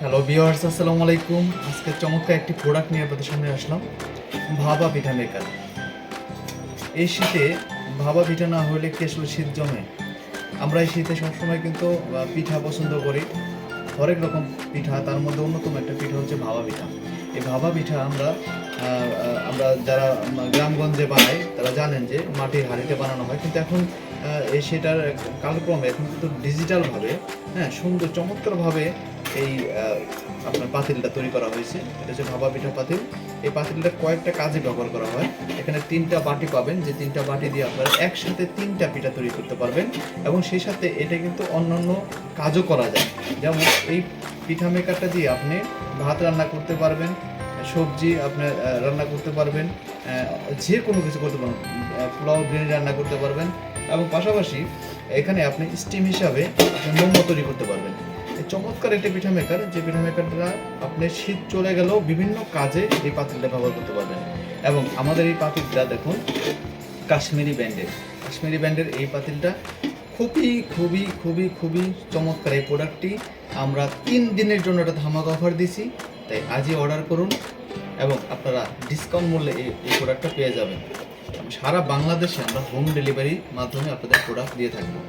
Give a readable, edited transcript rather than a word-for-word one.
Hello viewers, আসসালামু আলাইকুম। আজকে চমৎকার একটি প্রোডাক্ট নিয়ে আপনাদের সামনে আসলাম, ভাবা পিঠা মেকার। এই শীতে ভাবা পিঠা না হলে কি আসলে শীত জমে? আমরা এই শীতে সবসময় কিন্তু পিঠা পছন্দ করি, হরেক রকম পিঠা। তার মধ্যে অন্যতম একটা পিঠা হচ্ছে ভাবা পিঠা। এই ভাবা পিঠা আমরা যারা গ্রামগঞ্জে বানাই তারা জানেন যে মাটির হাঁড়িতে বানানো হয়, কিন্তু এখন সেটার কালক্রমে এখন কিন্তু ডিজিটালভাবে, হ্যাঁ, সুন্দর চমৎকারভাবে এই আপনার পাতিলটা তৈরি করা হয়েছে। এটা হচ্ছে ভাবা পিঠা পাতিল। এই পাতিলটা কয়েকটা কাজে ব্যবহার করা হয়। এখানে 3টা বাটি পাবেন, যে 3টা বাটি দিয়ে আপনারা একসাথে 3টা পিঠা তৈরি করতে পারবেন। এবং সেই সাথে এটা কিন্তু অন্যান্য কাজও করা যায়। যেমন এই পিঠা মেকারটা দিয়ে আপনি ভাত রান্না করতে পারবেন, সবজি আপনি রান্না করতে পারবেন, যে কোনো কিছু করতে পারবেন, পোলাও বিরিয়ানি রান্না করতে পারবেন। এবং পাশাপাশি এখানে আপনি স্টিম হিসাবে আপনি মোমো তৈরি করতে পারবেন। এই চমৎকার একটি পিঠা মেকার, যে পিঠা মেকারটা আপনি শীত চলে গেলেও বিভিন্ন কাজে এই পাতিলটা ব্যবহার করতে পারবেন। এবং আমাদের এই পাতিলটা দেখুন কাশ্মীরি ব্র্যান্ডের এই পাতিলটা খুবই খুবই খুবই খুবই চমৎকার। এই প্রোডাক্টটি আমরা 3 দিনের জন্য একটা ধামাকা অফার দিছি, তাই আজই অর্ডার করুন এবং আপনারা ডিসকাউন্ট মূল্যে এই প্রোডাক্টটা পেয়ে যাবেন। সারা বাংলাদেশে আমরা হোম ডেলিভারির মাধ্যমে আপনাদের প্রোডাক্ট দিয়ে থাকবো।